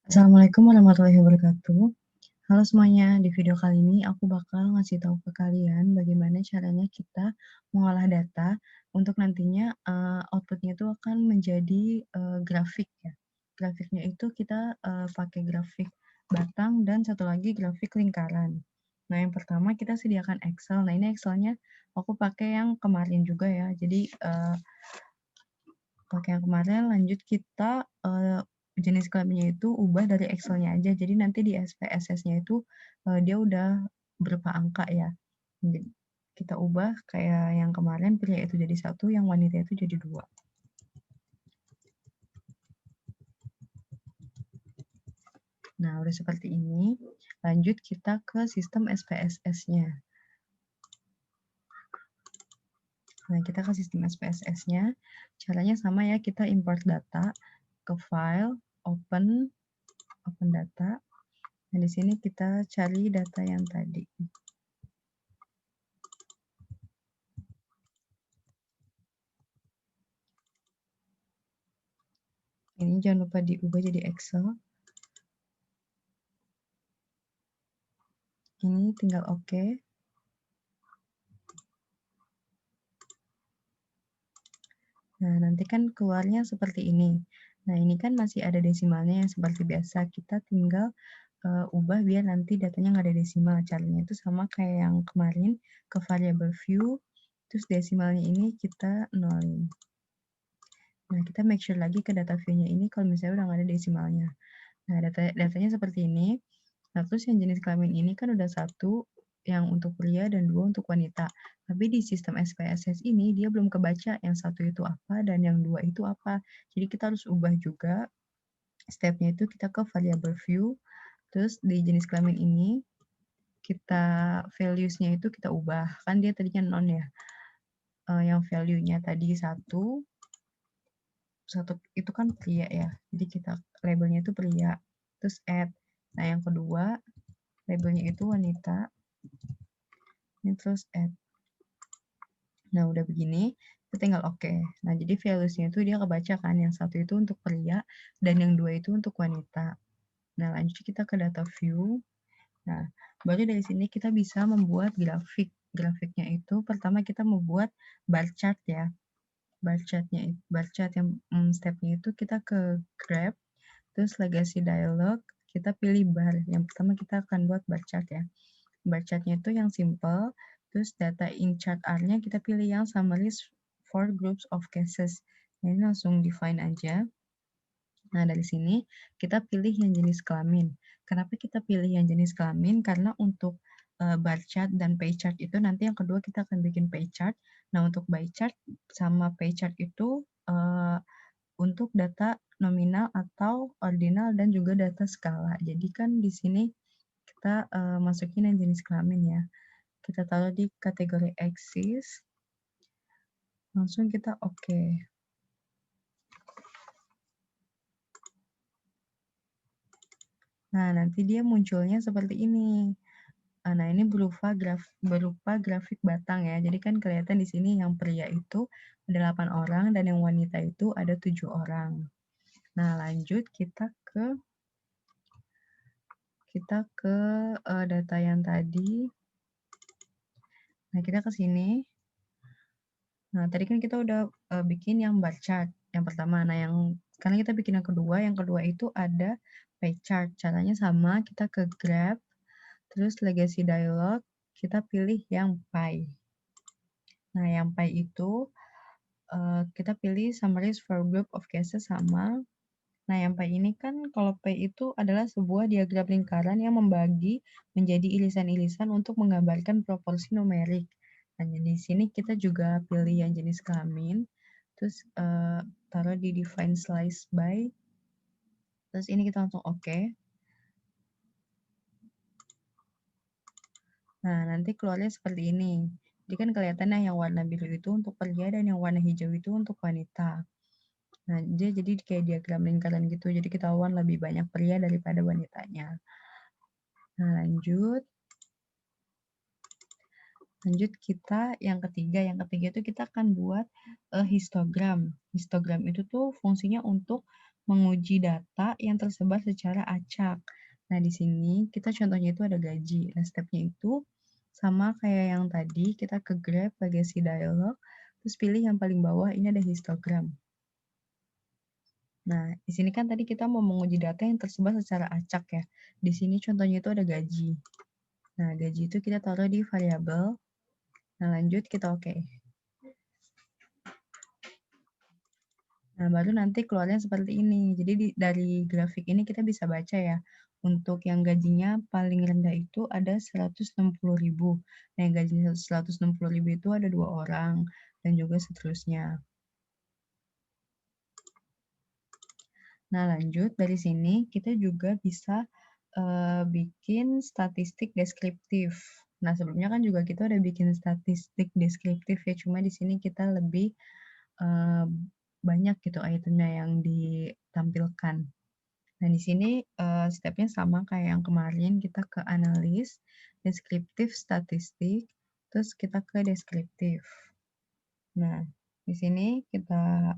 Assalamualaikum warahmatullahi wabarakatuh. Halo semuanya, di video kali ini aku bakal ngasih tahu ke kalian bagaimana caranya kita mengolah data untuk nantinya outputnya itu akan menjadi grafik ya. Grafiknya itu kita pakai grafik batang dan satu lagi grafik lingkaran. Nah, yang pertama kita sediakan Excel. Nah, ini Excelnya aku pakai yang kemarin juga ya. Jadi pakai yang kemarin, lanjut kita jenis kelaminnya itu ubah dari Excel-nya aja. Jadi nanti di SPSS-nya itu dia udah berupa angka ya. Jadi kita ubah kayak yang kemarin, pria itu jadi 1, yang wanita itu jadi 2. Nah, udah seperti ini. Lanjut kita ke sistem SPSS-nya. Nah, kita ke sistem SPSS-nya. Caranya sama ya, kita import data ke file, open data. Nah, di sini kita cari data yang tadi. Ini jangan lupa diubah jadi Excel. Ini tinggal oke. Nah, nanti kan keluarnya seperti ini. Nah, ini kan masih ada desimalnya yang seperti biasa. Kita tinggal ubah biar nanti datanya nggak ada desimal. Caranya itu sama kayak yang kemarin, ke variable view, terus desimalnya ini kita nolin. Nah, kita make sure lagi ke data view-nya ini kalau misalnya udah nggak ada desimalnya. Nah, datanya seperti ini. Nah, terus yang jenis kelamin ini kan udah 1 yang untuk pria dan 2 untuk wanita. Tapi di sistem SPSS ini dia belum kebaca yang 1 itu apa dan yang 2 itu apa. Jadi kita harus ubah juga stepnya itu kita ke variable view, terus di jenis kelamin ini kita values-nya itu kita ubah. Kan dia tadinya non ya. Yang value-nya tadi 1 itu kan pria ya. Jadi kita labelnya itu pria. Terus add. Nah, yang kedua labelnya itu wanita. Ini terus add. Nah, udah begini, kita tinggal oke. Nah, jadi values-nya itu dia kebaca kan, yang 1 itu untuk pria, dan yang 2 itu untuk wanita. Nah, lanjut kita ke data view. Nah, baru dari sini kita bisa membuat grafik. Grafiknya itu pertama kita membuat bar chart ya. Bar chart yang stepnya itu kita ke grab, terus legacy dialog, kita pilih bar. Yang pertama kita akan buat bar chart ya. Bar chart-nya itu yang simple, terus data in chart R-nya kita pilih yang summaries for groups of cases. Nah, ini langsung define aja. Nah, dari sini kita pilih yang jenis kelamin. Kenapa kita pilih yang jenis kelamin? Karena untuk bar chart dan pie chart itu nanti yang kedua kita akan bikin pie chart. Nah, untuk pie chart sama pie chart itu untuk data nominal atau ordinal dan juga data skala. Jadi kan di sini kita masukin yang jenis kelamin ya. Kita taruh di kategori axis, langsung kita oke. Nah, nanti dia munculnya seperti ini. Nah, ini berupa grafik batang ya. Jadi kan kelihatan di sini yang pria itu ada 8 orang dan yang wanita itu ada 7 orang. Nah, lanjut kita ke data yang tadi. Nah, kita ke sini. Nah, tadi kan kita udah bikin yang bar chart yang pertama. Nah, karena kita bikin yang kedua itu ada pie chart. Caranya sama, kita ke grab, terus legacy dialog, kita pilih yang pie. Nah, yang pie itu kita pilih summaries for group of cases sama. Nah, yang pie ini kan kalau pie itu adalah sebuah diagram lingkaran yang membagi menjadi irisan-irisan untuk menggambarkan proporsi numerik. Nah, di sini kita juga pilih yang jenis kelamin, terus taruh di define slice by, terus ini kita langsung oke. Nah, nanti keluarnya seperti ini. Jadi kan kelihatannya yang warna biru itu untuk pria dan yang warna hijau itu untuk wanita. Nah, dia jadi kayak diagram lingkaran gitu, jadi ketahuan lebih banyak pria daripada wanitanya. Nah, lanjut kita yang ketiga. Yang ketiga itu kita akan buat histogram. Histogram itu tuh fungsinya untuk menguji data yang tersebar secara acak. Nah, di sini kita contohnya itu ada gaji. Nah, stepnya itu sama kayak yang tadi, kita ke grab, legacy dialog, terus pilih yang paling bawah, ini ada histogram. Nah, di sini kan tadi kita mau menguji data yang tersebar secara acak ya. Di sini contohnya itu ada gaji. Nah, gaji itu kita taruh di variabel. Nah, lanjut kita oke. Nah, baru nanti keluarnya seperti ini. Jadi dari grafik ini kita bisa baca ya. Untuk yang gajinya paling rendah itu ada 160.000. Nah, yang gajinya 160.000 itu ada 2 orang dan juga seterusnya. Nah, lanjut dari sini kita juga bisa bikin statistik deskriptif. Nah, sebelumnya kan juga kita udah bikin statistik deskriptif ya, cuma di sini kita lebih banyak gitu itemnya yang ditampilkan. Nah, di sini stepnya sama kayak yang kemarin, kita ke analis, deskriptif, statistik, terus kita ke deskriptif. Nah, di sini kita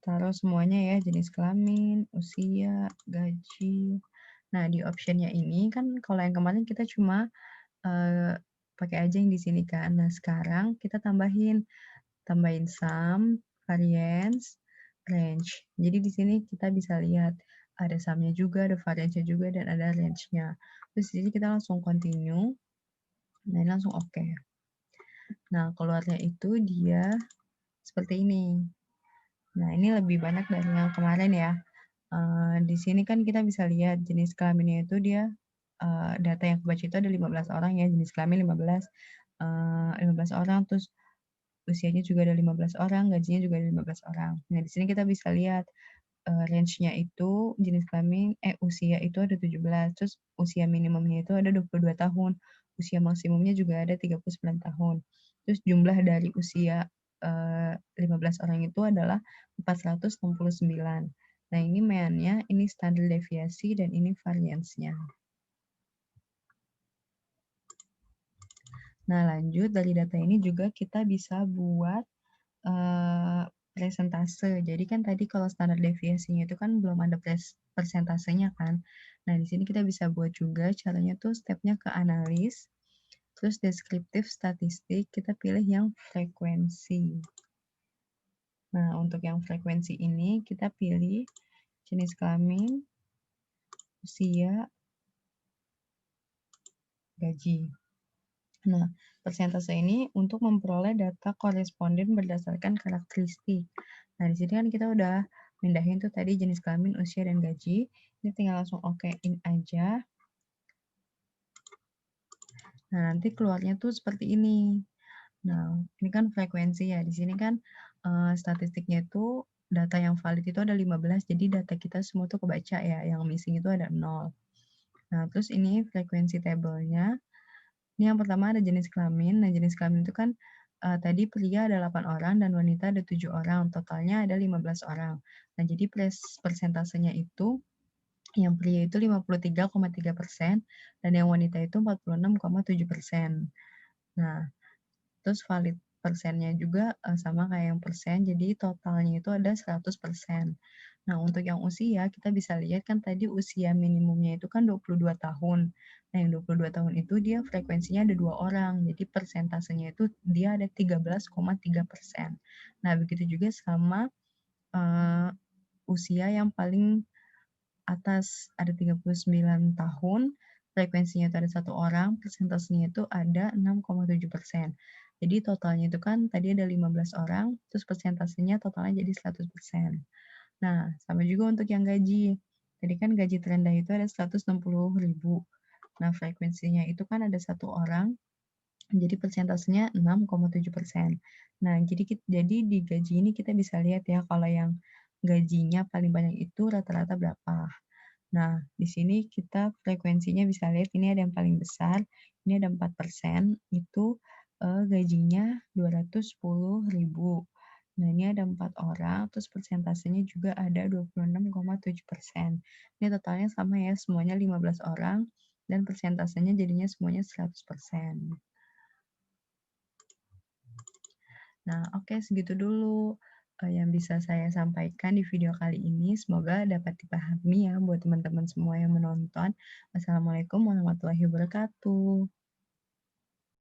taruh semuanya ya, jenis kelamin, usia, gaji. Nah, di optionnya ini kan kalau yang kemarin kita cuma pakai aja yang di sini kan. Nah, sekarang kita tambahin sum, variance, range. Jadi di sini kita bisa lihat ada sumnya juga, ada variance-nya juga, dan ada range-nya. Terus di sini kita langsung continue, nah ini langsung oke. Nah, keluarnya itu dia seperti ini. Nah, ini lebih banyak dari yang kemarin ya. Di sini kan kita bisa lihat jenis kelaminnya itu dia data yang kebaca itu ada 15 orang ya, jenis kelamin 15 orang, terus usianya juga ada 15 orang, gajinya juga ada 15 orang. Nah, di sini kita bisa lihat range-nya itu jenis kelamin usia itu ada 17, terus usia minimumnya itu ada 22 tahun, usia maksimumnya juga ada 39 tahun. Terus jumlah dari usia 15 orang itu adalah 469. Nah, ini mean-nya, ini standar deviasi, dan ini variance-nya. Nah, lanjut dari data ini juga kita bisa buat presentase. Jadi kan tadi kalau standar deviasinya itu kan belum ada persentasenya kan. Nah, di sini kita bisa buat juga caranya tuh stepnya ke analis, terus deskriptif statistik, kita pilih yang frekuensi. Nah, untuk yang frekuensi ini kita pilih jenis kelamin, usia, gaji. Nah, persentase ini untuk memperoleh data koresponden berdasarkan karakteristik. Nah, di sini kan kita udah mindahin tuh tadi jenis kelamin, usia, dan gaji. Ini tinggal langsung okein aja. Nah, nanti keluarnya tuh seperti ini. Nah, ini kan frekuensi ya. Di sini kan statistiknya itu data yang valid itu ada 15, jadi data kita semua tuh kebaca ya. Yang missing itu ada 0. Nah, terus ini frekuensi tabelnya. Ini yang pertama ada jenis kelamin. Nah, jenis kelamin itu kan tadi pria ada 8 orang dan wanita ada 7 orang. Totalnya ada 15 orang. Nah, jadi persentasenya itu yang pria itu 53,3% dan yang wanita itu 46,7%. Nah, terus valid persennya juga sama kayak yang persen, jadi totalnya itu ada 100%. Nah, untuk yang usia, kita bisa lihat kan tadi usia minimumnya itu kan 22 tahun. Nah, yang 22 tahun itu dia frekuensinya ada 2 orang, jadi persentasenya itu dia ada 13,3%. Nah, begitu juga sama usia yang paling atas ada 39 tahun, frekuensinya itu ada 1 orang, persentasenya itu ada 6,7%. Jadi totalnya itu kan tadi ada 15 orang, terus persentasenya totalnya jadi 100%. Nah, sama juga untuk yang gaji. Tadi kan gaji terendah itu ada 160.000. Nah, frekuensinya itu kan ada 1 orang, jadi persentasenya 6,7%. Nah, jadi di gaji ini kita bisa lihat ya kalau yang gajinya paling banyak itu rata-rata berapa. Nah, di sini kita frekuensinya bisa lihat ini ada yang paling besar, ini ada 4%, itu gajinya 210.000. Nah, ini ada 4 orang, terus persentasenya juga ada 26,7%. Ini totalnya sama ya, semuanya 15 orang, dan persentasenya jadinya semuanya 100%. Nah, oke, segitu dulu. yang bisa saya sampaikan di video kali ini. Semoga dapat dipahami ya buat teman-teman semua yang menonton. Wassalamualaikum warahmatullahi wabarakatuh.